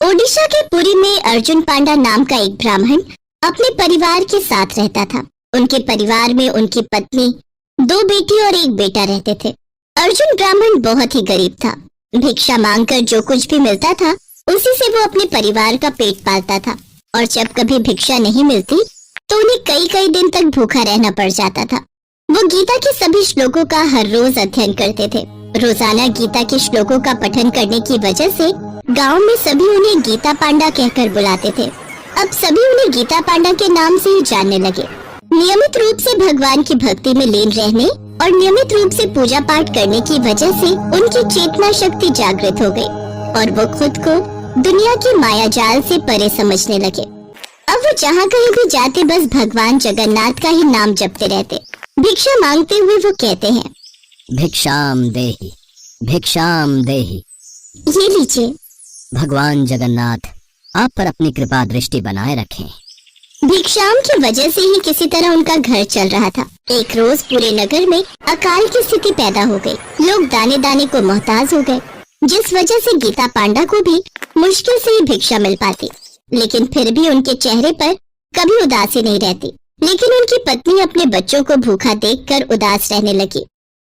ओडिशा के पुरी में अर्जुन पांडा नाम का एक ब्राह्मण अपने परिवार के साथ रहता था। उनके परिवार में उनकी पत्नी, 2 बेटी और 1 बेटा रहते थे। अर्जुन ब्राह्मण बहुत ही गरीब था। भिक्षा मांगकर जो कुछ भी मिलता था उसी से वो अपने परिवार का पेट पालता था, और जब कभी भिक्षा नहीं मिलती तो उन्हें कई कई दिन तक भूखा रहना पड़ जाता था। वो गीता के सभी श्लोकों का हर रोज अध्ययन करते थे। रोजाना गीता के श्लोकों का पठन करने की वजह से गांव में सभी उन्हें गीता पांडा कहकर बुलाते थे। अब सभी उन्हें गीता पांडा के नाम से ही जानने लगे। नियमित रूप से भगवान की भक्ति में लीन रहने और नियमित रूप से पूजा पाठ करने की वजह से उनकी चेतना शक्ति जागृत हो गई और वो खुद को दुनिया की माया जाल से परे समझने लगे। अब वो जहाँ कहीं भी जाते बस भगवान जगन्नाथ का ही नाम जपते रहते। भिक्षा मांगते हुए वो कहते हैं, भिक्षाम देहि, भिक्षाम देहि। ये लीजिए। भगवान जगन्नाथ आप पर अपनी कृपा दृष्टि बनाए रखें। भिक्षाम की वजह से ही किसी तरह उनका घर चल रहा था। एक रोज पूरे नगर में अकाल की स्थिति पैदा हो गई। लोग दाने दाने को मोहताज हो गए, जिस वजह से गीता पांडा को भी मुश्किल से ही भिक्षा मिल पाती। लेकिन फिर भी उनके चेहरे पर कभी उदासी नहीं रहती। लेकिन उनकी पत्नी अपने बच्चों को भूखा देखकर उदास रहने लगी।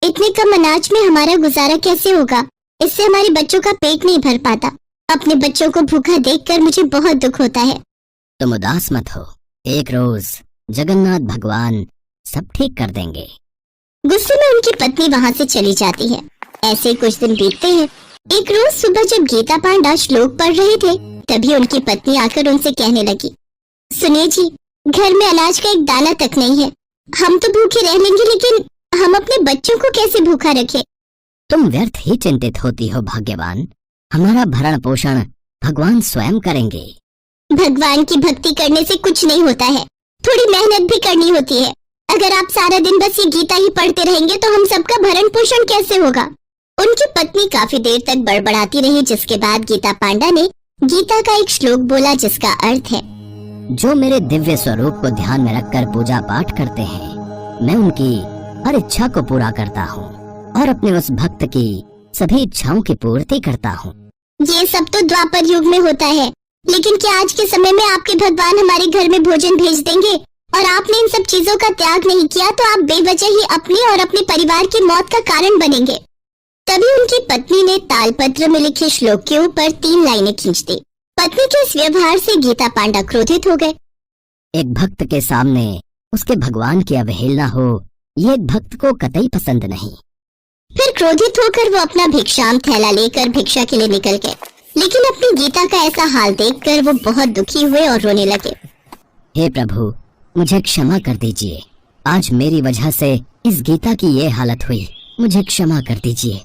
इतने कम अनाज में हमारा गुजारा कैसे होगा? इससे हमारे बच्चों का पेट नहीं भर पाता। अपने बच्चों को भूखा देखकर मुझे बहुत दुख होता है। तुम उदास मत हो, एक रोज जगन्नाथ भगवान सब ठीक कर देंगे। गुस्से में उनकी पत्नी वहाँ से चली जाती है। ऐसे कुछ दिन बीतते हैं। एक रोज सुबह जब गीता पांडा श्लोक पढ़ रहे थे तभी उनकी पत्नी आकर उनसे कहने लगी, सुनिए जी, घर में अनाज का एक दाना तक नहीं है। हम तो भूखे रह लेंगे, लेकिन हम अपने बच्चों को कैसे भूखा रखें? तुम व्यर्थ ही चिंतित होती हो भाग्यवान। हमारा भरण पोषण भगवान स्वयं करेंगे। भगवान की भक्ति करने से कुछ नहीं होता है, थोड़ी मेहनत भी करनी होती है। अगर आप सारा दिन बस ये गीता ही पढ़ते रहेंगे तो हम सबका भरण पोषण कैसे होगा? उनकी पत्नी काफी देर तक बड़बड़ाती रही, जिसके बाद गीता पांडा ने गीता का एक श्लोक बोला जिसका अर्थ है, जो मेरे दिव्य स्वरूप को ध्यान में रखकर पूजा पाठ करते हैं, मैं उनकी हर इच्छा को पूरा करता हूँ और अपने उस भक्त की सभी इच्छाओं की पूर्ति करता हूँ। ये सब तो द्वापर युग में होता है, लेकिन क्या आज के समय में आपके भगवान हमारे घर में भोजन भेज देंगे? और आपने इन सब चीजों का त्याग नहीं किया तो आप बेवजह ही अपनी और अपने परिवार की मौत का कारण बनेंगे। तभी उनकी पत्नी ने तालपत्र में लिखे श्लोक के ऊपर 3 लाइनें खींच दी। पत्नी के इस व्यवहार से गीता पांडा क्रोधित हो गए। एक भक्त के सामने उसके भगवान की अवहेलना हो, ये एक भक्त को कतई पसंद नहीं। फिर क्रोधित होकर वो अपना भिक्षाम थैला लेकर भिक्षा के लिए निकल गए। लेकिन अपनी गीता का ऐसा हाल देखकर वो बहुत दुखी हुए और रोने लगे। हे प्रभु, मुझे क्षमा कर दीजिए। आज मेरी वजह से इस गीता की ये हालत हुई, मुझे क्षमा कर दीजिए।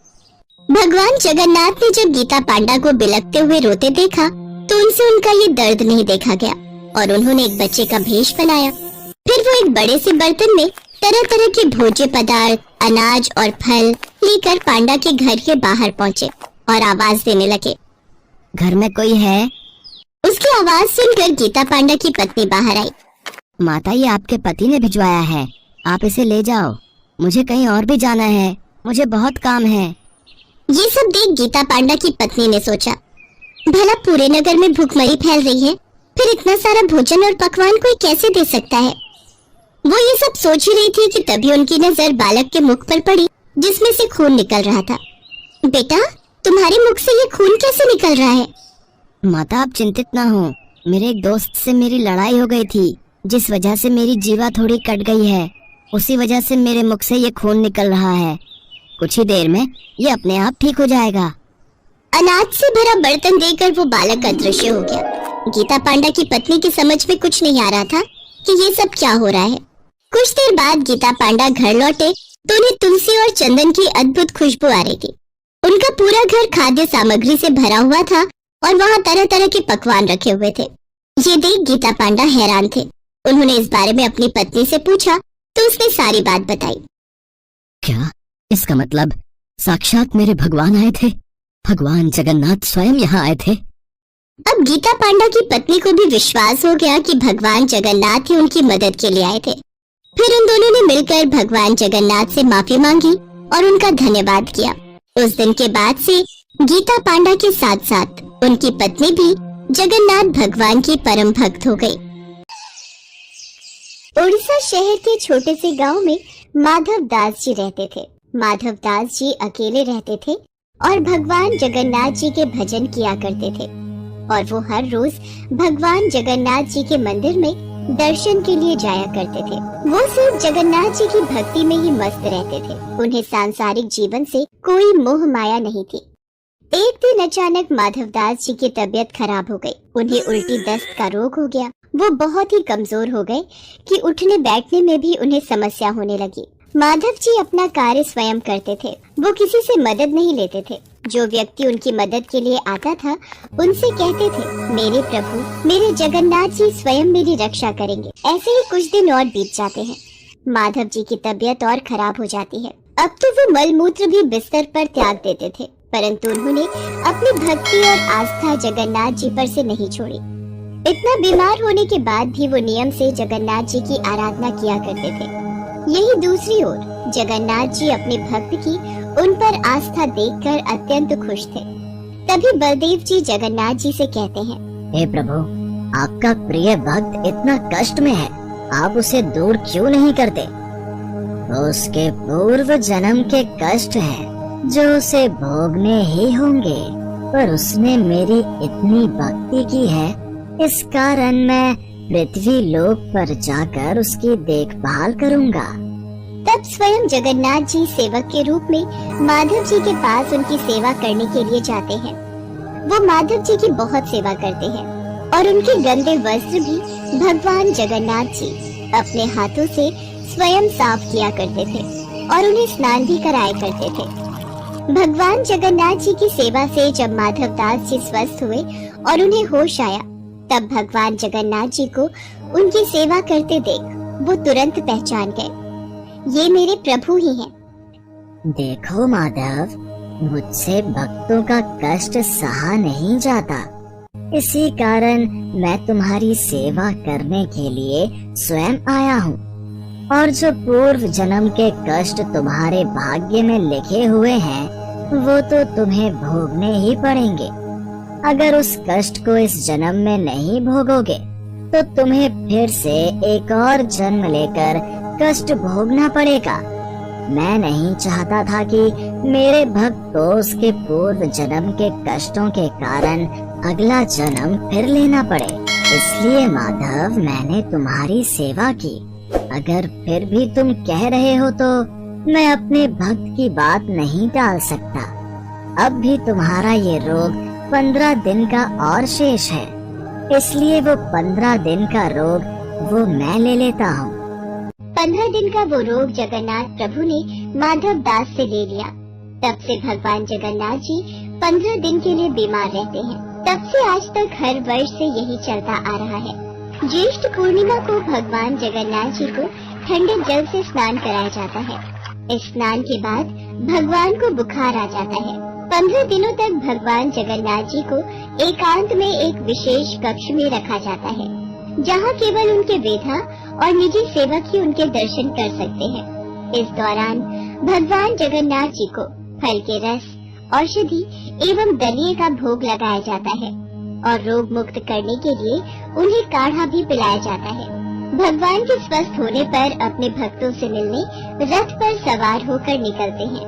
भगवान जगन्नाथ ने जब गीता पांडा को बिलखते हुए रोते देखा तो उनसे उनका ये दर्द नहीं देखा गया और उन्होंने एक बच्चे का भेष बनाया। फिर वो एक बड़े से बर्तन में तरह तरह के भोज्य पदार्थ, अनाज और फल लेकर पांडा के घर के बाहर पहुँचे और आवाज देने लगे, घर में कोई है? उसकी आवाज सुनकर गीता पांडा की पत्नी बाहर आई। माता, ये आपके पति ने भिजवाया है, आप इसे ले जाओ। मुझे कहीं और भी जाना है, मुझे बहुत काम है। ये सब देख गीता पांडा की पत्नी ने सोचा, भला पूरे नगर में भूखमरी फैल रही है, फिर इतना सारा भोजन और पकवान कोई कैसे दे सकता है? वो ये सब सोच ही रही थी कि तभी उनकी नजर बालक के मुख पर पड़ी जिसमें से खून निकल रहा था। बेटा, तुम्हारे मुख से ये खून कैसे निकल रहा है? माता, आप चिंतित ना हो। मेरे एक दोस्त से मेरी लड़ाई हो गई थी, जिस वजह से मेरी जीवा थोड़ी कट गई है। उसी वजह से मेरे मुख से ये खून निकल रहा है। कुछ ही देर में ये अपने आप ठीक हो जाएगा। अनाज से भरा बर्तन देकर वो बालक अदृश्य हो गया। गीता पांडा की पत्नी की समझ में कुछ नहीं आ रहा था कि ये सब क्या हो रहा है। कुछ देर बाद गीता पांडा घर लौटे तो उन्हें तुलसी और चंदन की अद्भुत खुशबू आ रही थी। उनका पूरा घर खाद्य सामग्री से भरा हुआ था और वहाँ तरह तरह के पकवान रखे हुए थे। ये देख गीता पांडा हैरान थे। उन्होंने इस बारे में अपनी पत्नी से पूछा तो उसने सारी बात बताई। क्या इसका मतलब साक्षात मेरे भगवान आए थे? भगवान जगन्नाथ स्वयं यहाँ आए थे? अब गीता पांडा की पत्नी को भी विश्वास हो गया कि भगवान जगन्नाथ ही उनकी मदद के लिए आए थे। फिर उन दोनों ने मिलकर भगवान जगन्नाथ से माफी मांगी और उनका धन्यवाद किया। उस दिन के बाद से गीता पांडा के साथ साथ उनकी पत्नी भी जगन्नाथ भगवान के परम भक्त हो गए। उड़ीसा शहर के छोटे से गांव में माधव दास जी रहते थे। माधव दास जी अकेले रहते थे और भगवान जगन्नाथ जी के भजन किया करते थे और वो हर रोज भगवान जगन्नाथ जी के मंदिर में दर्शन के लिए जाया करते थे। वो सिर्फ जगन्नाथ जी की भक्ति में ही मस्त रहते थे। उन्हें सांसारिक जीवन से कोई मोह माया नहीं थी। एक दिन अचानक माधव दास जी की तबीयत खराब हो गई। उन्हें उल्टी दस्त का रोग हो गया। वो बहुत ही कमजोर हो गए कि उठने बैठने में भी उन्हें समस्या होने लगी। माधव जी अपना कार्य स्वयं करते थे। वो किसी से मदद नहीं लेते थे। जो व्यक्ति उनकी मदद के लिए आता था उनसे कहते थे, मेरे प्रभु, मेरे जगन्नाथ जी स्वयं मेरी रक्षा करेंगे। ऐसे ही कुछ दिन और बीत जाते हैं। माधव जी की तबीयत और खराब हो जाती है। अब तो वो मल मूत्र भी बिस्तर पर त्याग देते थे, परंतु उन्होंने अपनी भक्ति और आस्था जगन्नाथ जी पर से नहीं छोड़ी। इतना बीमार होने के बाद भी वो नियम से जगन्नाथ जी की आराधना किया करते थे। यही दूसरी ओर जगन्नाथ जी अपने भक्त की उन पर आस्था देखकर अत्यंत खुश थे। तभी बलदेव जी जगन्नाथ जी से कहते हैं, हे प्रभु, आपका प्रिय भक्त इतना कष्ट में है, आप उसे दूर क्यों नहीं करते? उसके पूर्व जन्म के कष्ट हैं जो उसे भोगने ही होंगे, पर उसने मेरी इतनी भक्ति की है, इस कारण मैं पृथ्वी लोक पर जाकर उसकी देखभाल करूंगा। तब स्वयं जगन्नाथ जी सेवक के रूप में माधव जी के पास उनकी सेवा करने के लिए जाते हैं। वो माधव जी की बहुत सेवा करते हैं और उनके गंदे वस्त्र भी भगवान जगन्नाथ जी अपने हाथों से स्वयं साफ किया करते थे और उन्हें स्नान भी कराया करते थे। भगवान जगन्नाथ जी की सेवा से जब माधव दास जी स्वस्थ हुए और उन्हें होश आया, तब भगवान जगन्नाथ जी को उनकी सेवा करते देख वो तुरंत पहचान गए, ये मेरे प्रभु ही हैं। देखो माधव, मुझसे भक्तों का कष्ट सहा नहीं जाता, इसी कारण मैं तुम्हारी सेवा करने के लिए स्वयं आया हूँ। और जो पूर्व जन्म के कष्ट तुम्हारे भाग्य में लिखे हुए हैं, वो तो तुम्हें भोगने ही पड़ेंगे। अगर उस कष्ट को इस जन्म में नहीं भोगोगे, तो तुम्हें फिर से एक और जन्म लेकर कष्ट भोगना पड़ेगा। मैं नहीं चाहता था कि मेरे भक्त को उसके पूर्व जन्म के कष्टों के कारण अगला जन्म फिर लेना पड़े। इसलिए माधव, मैंने तुम्हारी सेवा की। अगर फिर भी तुम कह रहे हो तो मैं अपने भक्त की बात नहीं टाल सकता। अब भी तुम्हारा ये रोग 15 दिन का और शेष है, इसलिए वो 15 दिन का रोग वो मैं ले लेता हूँ। 15 दिन का वो रोग जगन्नाथ प्रभु ने माधव दास से ले लिया। तब से भगवान जगन्नाथ जी 15 दिन के लिए बीमार रहते हैं। तब से आज तक हर वर्ष से यही चलता आ रहा है। ज्येष्ठ पूर्णिमा को भगवान जगन्नाथ जी को ठंडे जल से स्नान कराया जाता है। इस स्नान के बाद भगवान को बुखार आ जाता है। 15 दिनों तक भगवान जगन्नाथ जी को एकांत में एक विशेष कक्ष में रखा जाता है, जहाँ केवल उनके वेधा और निजी सेवक ही उनके दर्शन कर सकते हैं। इस दौरान भगवान जगन्नाथ जी को फल के रस, औषधि एवं दलिये का भोग लगाया जाता है और रोग मुक्त करने के लिए उन्हें काढ़ा भी पिलाया जाता है। भगवान के स्वस्थ होने पर अपने भक्तों से मिलने रथ पर सवार होकर निकलते हैं,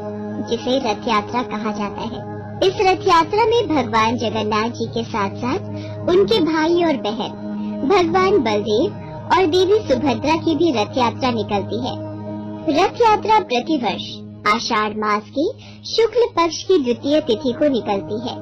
जिसे रथ यात्रा कहा जाता है। इस रथ यात्रा में भगवान जगन्नाथ जी के साथ साथ उनके भाई और बहन भगवान बलदेव और देवी सुभद्रा की भी रथ यात्रा निकलती है। रथ यात्रा प्रतिवर्ष आषाढ़ मास के शुक्ल पक्ष की द्वितीय तिथि को निकलती है।